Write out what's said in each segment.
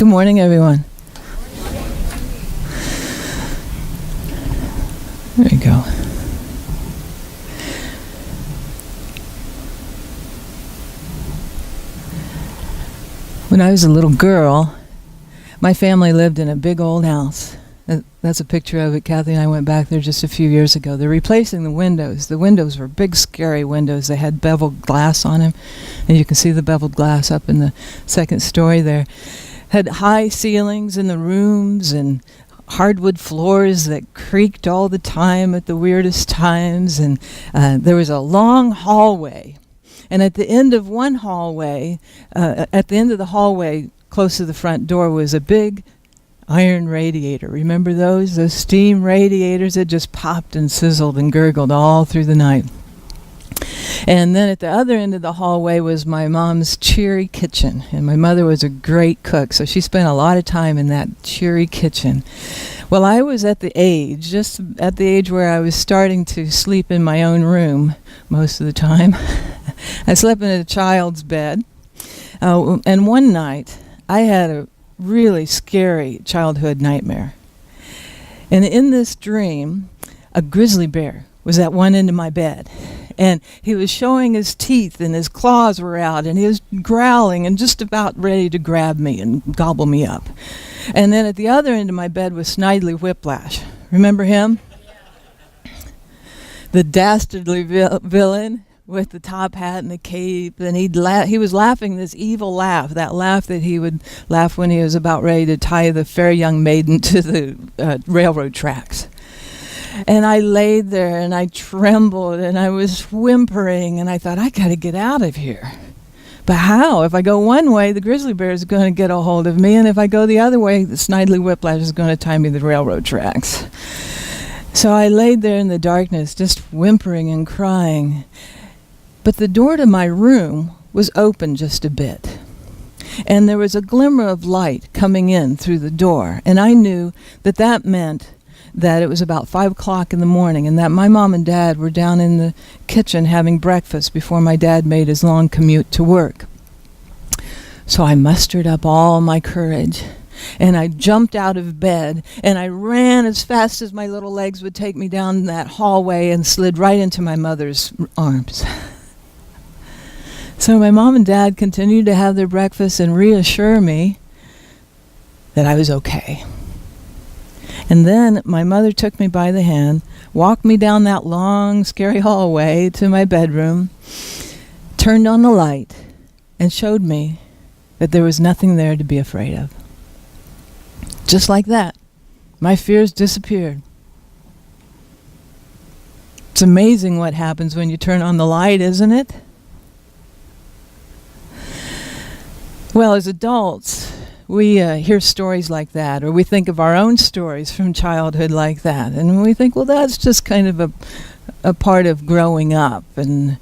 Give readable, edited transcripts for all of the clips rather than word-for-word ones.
Good morning, everyone. There you go. When I was a little girl, my family lived in a big old house. That's a picture of it. Kathy and I went back there just a few years ago. They're replacing the windows. The windows were big, scary windows. They had beveled glass on them, and you can see the beveled glass up in the second story there. Had high ceilings in the rooms and hardwood floors that creaked all the time at the weirdest times, and there was a long hallway. And at the end of one hallway, at the end of the hallway, close to the front door, was a big iron radiator. Remember those? Those steam radiators that just popped and sizzled and gurgled all through the night. And then at the other end of the hallway was my mom's cheery kitchen. And my mother was a great cook, so she spent a lot of time in that cheery kitchen. Well, I was at the age, just at the age where I was starting to sleep in my own room most of the time. I slept in a child's bed. And one night, I had a really scary childhood nightmare. And in this dream, a grizzly bear was at one end of my bed. And he was showing his teeth, and his claws were out, and he was growling and just about ready to grab me and gobble me up. And then at the other end of my bed was Snidely Whiplash. Remember him? The dastardly villain with the top hat and the cape, and he was laughing this evil laugh, that laugh that he would laugh when he was about ready to tie the fair young maiden to the railroad tracks. And I laid there, and I trembled, and I was whimpering, and I thought, I got to get out of here. But how? If I go one way, the grizzly bear is going to get a hold of me, and if I go the other way, the Snidely Whiplash is going to tie me to the railroad tracks. So I laid there in the darkness, just whimpering and crying. But the door to my room was open just a bit, and there was a glimmer of light coming in through the door, and I knew that that meant that it was about 5 o'clock in the morning, and that my mom and dad were down in the kitchen having breakfast before my dad made his long commute to work. So I mustered up all my courage, and I jumped out of bed, and I ran as fast as my little legs would take me down that hallway and slid right into my mother's arms. So my mom and dad continued to have their breakfast and reassure me that I was okay. And then my mother took me by the hand, walked me down that long, scary hallway to my bedroom, turned on the light, and showed me that there was nothing there to be afraid of. Just like that, my fears disappeared. It's amazing what happens when you turn on the light, isn't it? Well, as adults, we hear stories like that, or we think of our own stories from childhood like that, and we think, well, that's just kind of a part of growing up, and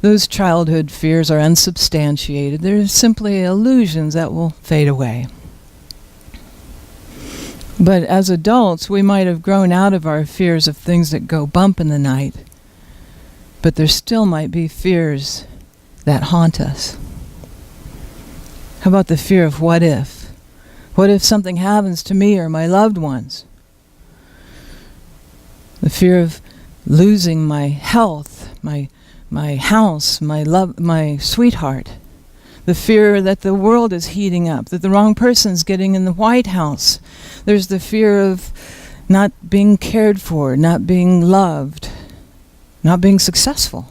those childhood fears are unsubstantiated. They're simply illusions that will fade away. But as adults, we might have grown out of our fears of things that go bump in the night, but there still might be fears that haunt us. How about the fear of what if? What if something happens to me or my loved ones? The fear of losing my health, my house, my love, my sweetheart. The fear that the world is heating up, that the wrong person's getting in the White House. There's the fear of not being cared for, not being loved, not being successful.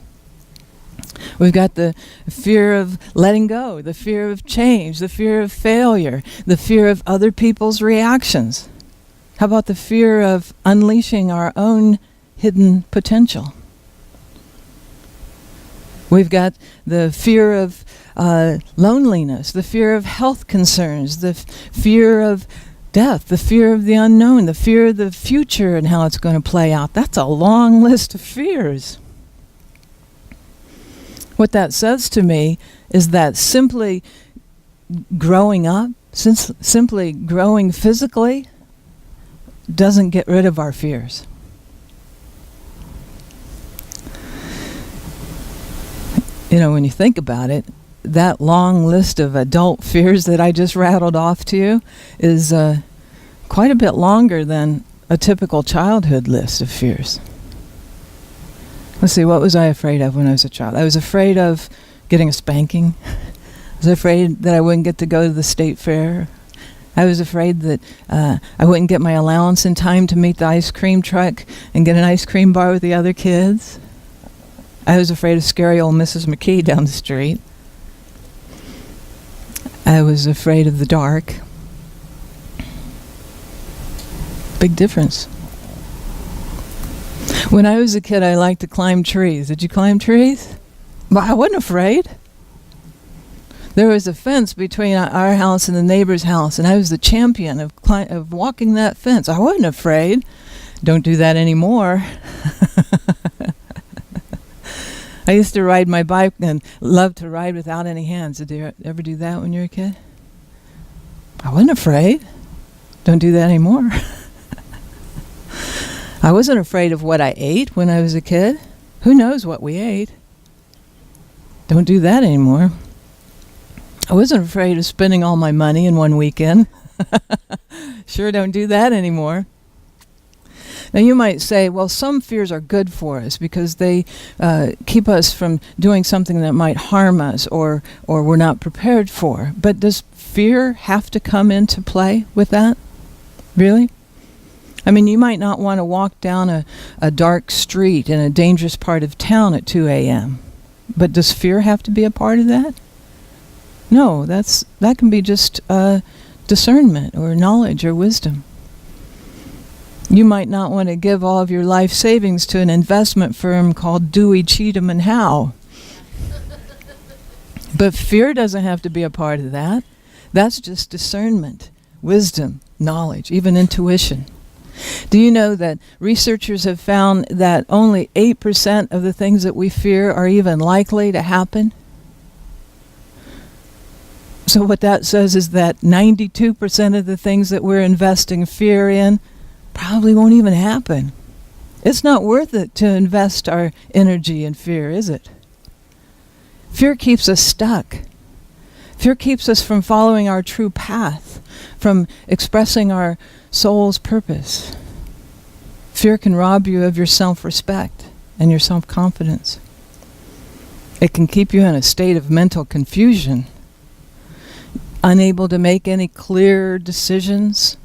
We've got the fear of letting go, the fear of change, the fear of failure, the fear of other people's reactions. How about the fear of unleashing our own hidden potential? We've got the fear of loneliness, the fear of health concerns, the fear of death, the fear of the unknown, the fear of the future and how it's going to play out. That's a long list of fears. What that says to me is that simply growing up, simply growing physically, doesn't get rid of our fears. You know, when you think about it, that long list of adult fears that I just rattled off to you is quite a bit longer than a typical childhood list of fears. Let's see, what was I afraid of when I was a child? I was afraid of getting a spanking. I was afraid that I wouldn't get to go to the state fair. I was afraid that I wouldn't get my allowance in time to meet the ice cream truck and get an ice cream bar with the other kids. I was afraid of scary old Mrs. McKee down the street. I was afraid of the dark. Big difference. When I was a kid, I liked to climb trees. Did you climb trees? But I wasn't afraid. There was a fence between our house and the neighbor's house, and I was the champion of walking that fence. I wasn't afraid. Don't do that anymore. I used to ride my bike and loved to ride without any hands. Did you ever do that when you were a kid? I wasn't afraid. Don't do that anymore. I wasn't afraid of what I ate when I was a kid. Who knows what we ate? Don't do that anymore. I wasn't afraid of spending all my money in one weekend. Sure don't do that anymore. Now you might say, well, some fears are good for us because they keep us from doing something that might harm us or we're not prepared for. But does fear have to come into play with that? Really? I mean, you might not want to walk down a dark street in a dangerous part of town at 2 a.m. But does fear have to be a part of that? No, that can be just discernment or knowledge or wisdom. You might not want to give all of your life savings to an investment firm called Dewey, Cheatham and Howe. But fear doesn't have to be a part of that. That's just discernment, wisdom, knowledge, even intuition. Do you know that researchers have found that only 8% of the things that we fear are even likely to happen? So what that says is that 92% of the things that we're investing fear in probably won't even happen. It's not worth it to invest our energy in fear, is it? Fear keeps us stuck. Fear keeps us from following our true path, from expressing our soul's purpose. Fear can rob you of your self-respect and your self-confidence. It can keep you in a state of mental confusion, unable to make any clear decisions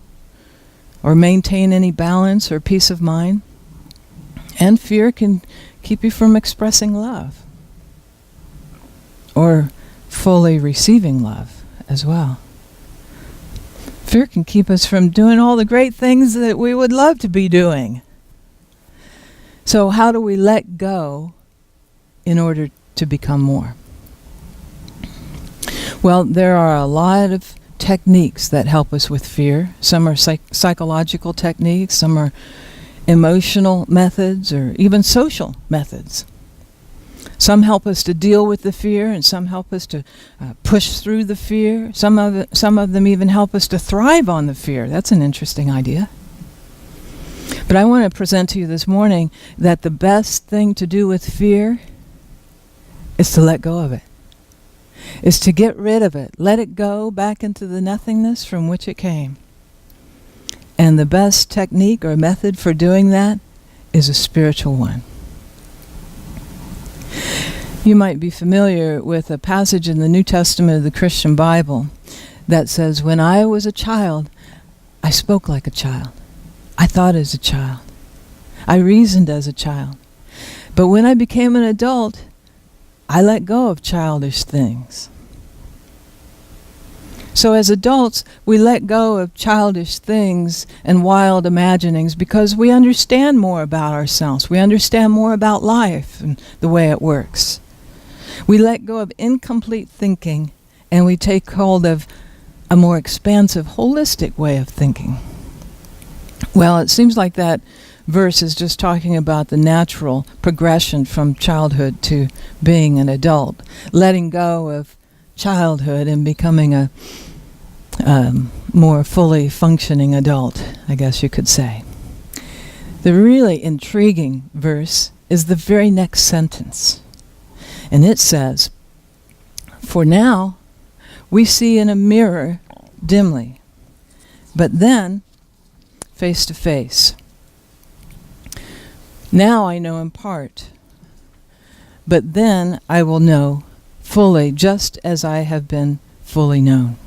or maintain any balance or peace of mind. And fear can keep you from expressing love or fully receiving love as well. Fear can keep us from doing all the great things that we would love to be doing. So how do we let go in order to become more? Well, there are a lot of techniques that help us with fear. Some are psychological techniques, some are emotional methods, or even social methods. Some help us to deal with the fear, and some help us to push through the fear. Some of them even help us to thrive on the fear. That's an interesting idea. But I want to present to you this morning that the best thing to do with fear is to let go of it. Is to get rid of it. Let it go back into the nothingness from which it came. And the best technique or method for doing that is a spiritual one. You might be familiar with a passage in the New Testament of the Christian Bible that says, when I was a child, I spoke like a child. I thought as a child. I reasoned as a child. But when I became an adult, I let go of childish things. So as adults, we let go of childish things and wild imaginings because we understand more about ourselves. We understand more about life and the way it works. We let go of incomplete thinking and we take hold of a more expansive, holistic way of thinking. Well, it seems like that verse is just talking about the natural progression from childhood to being an adult, letting go of childhood and becoming a more fully functioning adult, I guess you could say. The really intriguing verse is the very next sentence. And it says, For now, we see in a mirror dimly, but then face to face. Now I know in part, but then I will know fully, just as I have been fully known.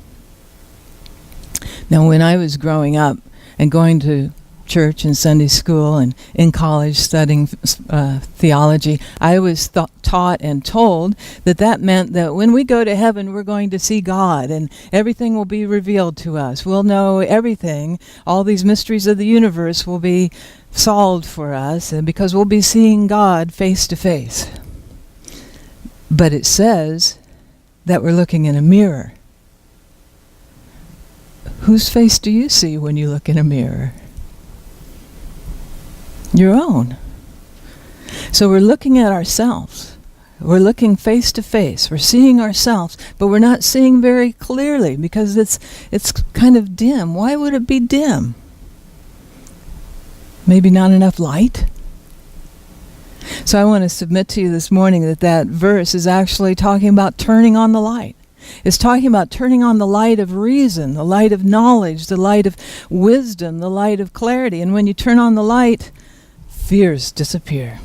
Now, when I was growing up and going to church and Sunday school and in college studying theology, I was taught and told that meant that when we go to heaven, we're going to see God and everything will be revealed to us. We'll know everything. All these mysteries of the universe will be solved for us, and because we'll be seeing God face to face. But it says that we're looking in a mirror. Whose face do you see when you look in a mirror? Your own. So we're looking at ourselves. We're looking face to face. We're seeing ourselves, but we're not seeing very clearly because it's kind of dim. Why would it be dim? Maybe not enough light? So I want to submit to you this morning that verse is actually talking about turning on the light. It's talking about turning on the light of reason, the light of knowledge, the light of wisdom, the light of clarity. And when you turn on the light, fears disappear.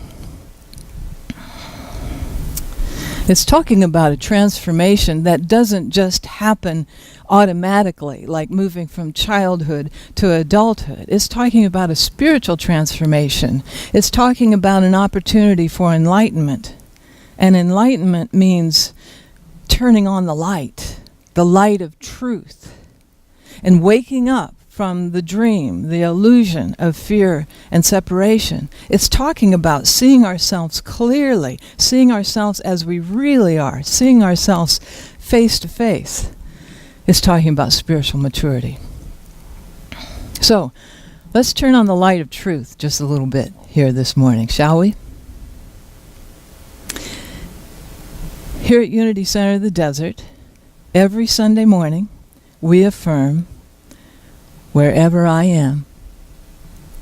It's talking about a transformation that doesn't just happen automatically, like moving from childhood to adulthood. It's talking about a spiritual transformation. It's talking about an opportunity for enlightenment. And enlightenment means turning on the light of truth, and waking up from the dream, the illusion of fear and separation. It's talking about seeing ourselves clearly, seeing ourselves as we really are, seeing ourselves face to face. It's talking about spiritual maturity. So, let's turn on the light of truth just a little bit here this morning, shall we? Here at Unity Center of the Desert, every Sunday morning, we affirm, wherever I am,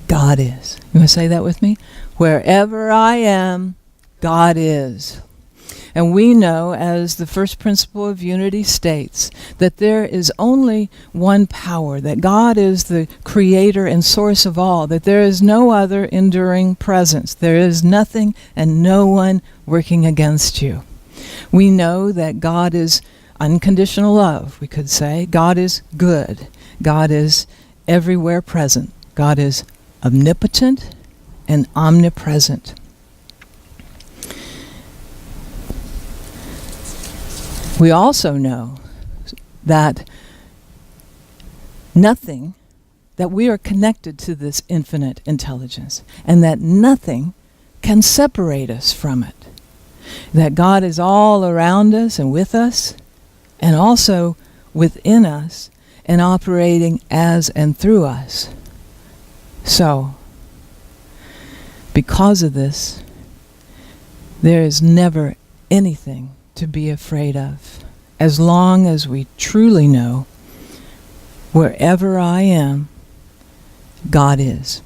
God is. You want to say that with me? Wherever I am, God is. And we know, as the first principle of unity states, that there is only one power, that God is the creator and source of all, that there is no other enduring presence. There is nothing and no one working against you. We know that God is unconditional love, we could say. God is good. God is everywhere present. God is omnipotent and omnipresent. We also know that we are connected to this infinite intelligence, and that nothing can separate us from it. That God is all around us and with us, and also within us, and operating as and through us. So, because of this, there is never anything to be afraid of, as long as we truly know, wherever I am, God is.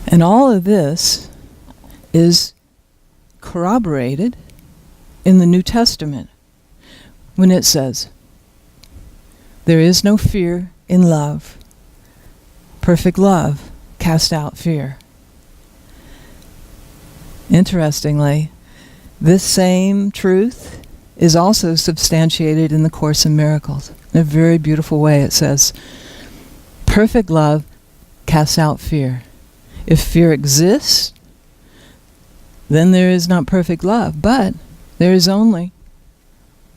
And all of this is corroborated in the New Testament when it says, there is no fear in love. Perfect love casts out fear. Interestingly, this same truth is also substantiated in the Course in Miracles. In a very beautiful way it says, perfect love casts out fear. If fear exists, then there is not perfect love, but there is only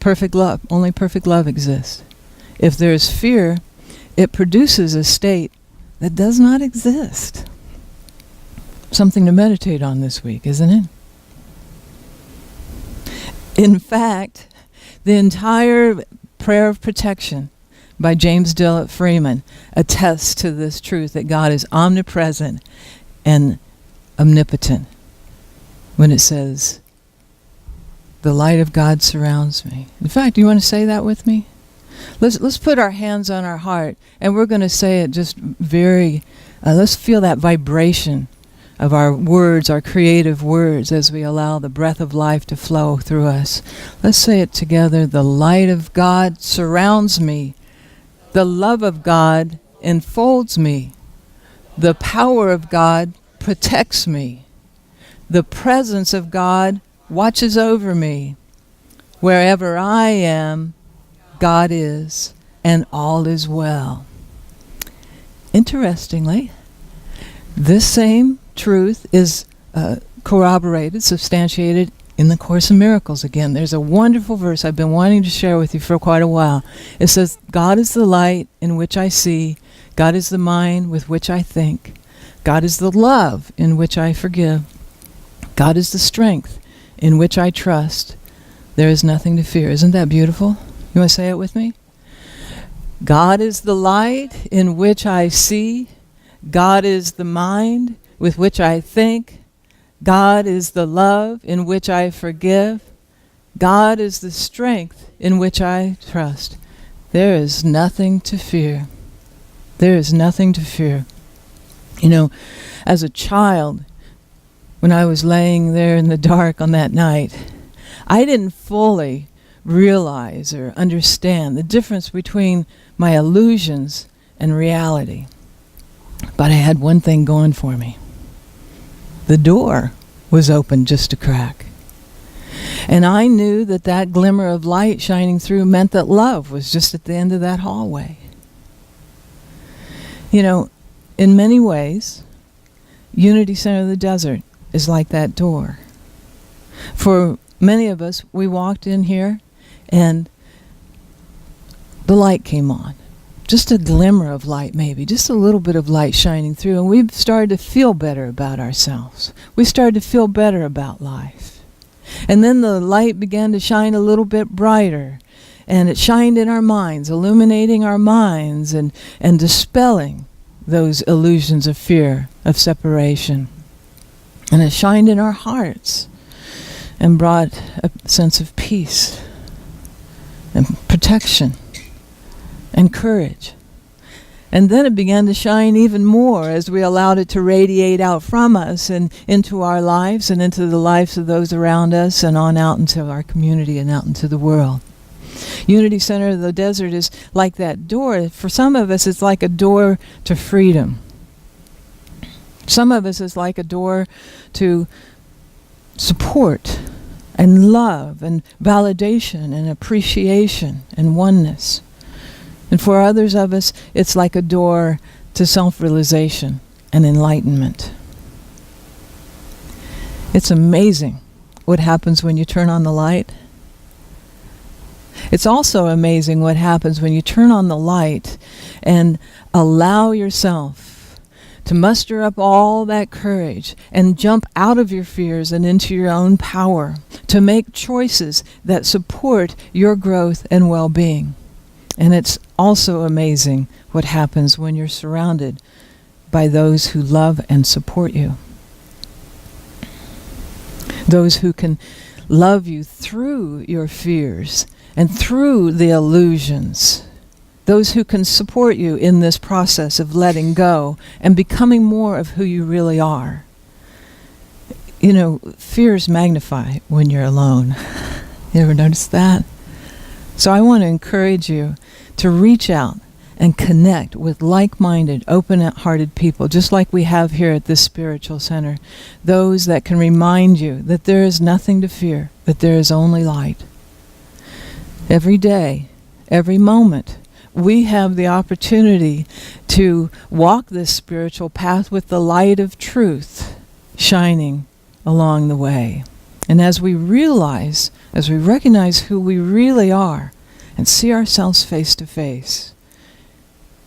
perfect love. Only perfect love exists. If there is fear, it produces a state that does not exist. Something to meditate on this week, isn't it? In fact, the entire prayer of protection by James Dillett Freeman attests to this truth that God is omnipresent and omnipotent when it says, the light of God surrounds me. In fact, do you want to say that with me? Let's put our hands on our heart, and we're going to say it just very, let's feel that vibration of our words, our creative words, as we allow the breath of life to flow through us. Let's say it together. The light of God surrounds me. The love of God enfolds me. The power of God protects me. The presence of God watches over me. Wherever I am, God is, and all is well. Interestingly, this same truth is corroborated, substantiated in the Course in Miracles. Again, there's a wonderful verse I've been wanting to share with you for quite a while. It says, God is the light in which I see. God is the mind with which I think. God is the love in which I forgive. God is the strength in which I trust. There is nothing to fear. Isn't that beautiful? You want to say it with me? God is the light in which I see. God is the mind with which I think. God is the love in which I forgive. God is the strength in which I trust. There is nothing to fear. There is nothing to fear. You know, as a child, when I was laying there in the dark on that night, I didn't fully realize or understand the difference between my illusions and reality. But I had one thing going for me. The door was open just a crack. And I knew that that glimmer of light shining through meant that love was just at the end of that hallway. You know, in many ways, Unity Center of the Desert is like that door. For many of us, we walked in here and the light came on. Just a glimmer of light, maybe, just a little bit of light shining through, and we started to feel better about ourselves. We started to feel better about life. And then the light began to shine a little bit brighter, and it shined in our minds, illuminating our minds and dispelling those illusions of fear, of separation. And it shined in our hearts and brought a sense of peace and protection and courage. And then it began to shine even more as we allowed it to radiate out from us and into our lives and into the lives of those around us and on out into our community and out into the world. Unity Center of the Desert is like that door. For some of us, it's like a door to freedom. Some of us, it's like a door to support and love and validation and appreciation and oneness. And for others of us, it's like a door to self-realization and enlightenment. It's amazing what happens when you turn on the light. It's also amazing what happens when you turn on the light and allow yourself to muster up all that courage and jump out of your fears and into your own power, to make choices that support your growth and well-being. And it's also amazing what happens when you're surrounded by those who love and support you. Those who can love you through your fears and through the illusions. Those who can support you in this process of letting go and becoming more of who you really are. You know, fears magnify when you're alone. You ever notice that? So I want to encourage you to reach out and connect with like-minded, open-hearted people, just like we have here at this spiritual center. Those that can remind you that there is nothing to fear, that there is only light. Every day, every moment, we have the opportunity to walk this spiritual path with the light of truth shining along the way. And as we recognize who we really are and see ourselves face to face,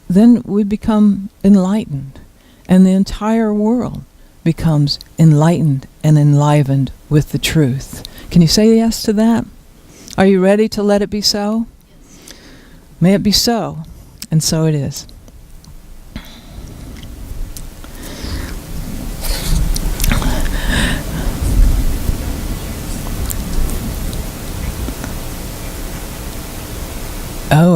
then we become enlightened, and the entire world becomes enlightened and enlivened with the truth. Can you say yes to that? Are you ready to let it be so? Yes. May it be so, and so it is. Oh.